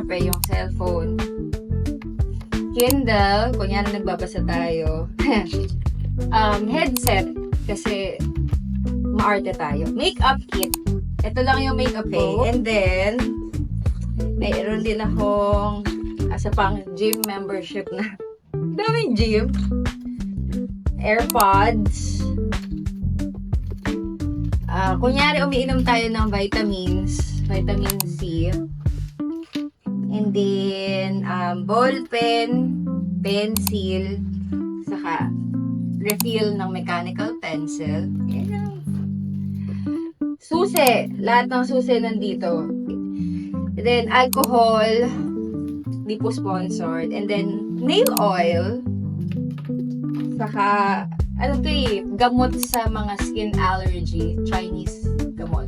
syempre yung cellphone. Kindle, kunyari nagbabasa tayo. Headset, kasi maarte tayo. Makeup kit. Ito lang yung makeup ko. And then, mayroon din akong asa pang gym membership na. Daming gym. AirPods. Kunyari, umiinom tayo ng vitamins. Vitamin C. And then, ball pen, pencil, saka refill ng mechanical pencil. Yan lang. Susi. Lahat ng susi nandito. And then, alcohol. Di po sponsored. And then, nail oil. Saka, ano to gamot sa mga skin allergy. Chinese gamot.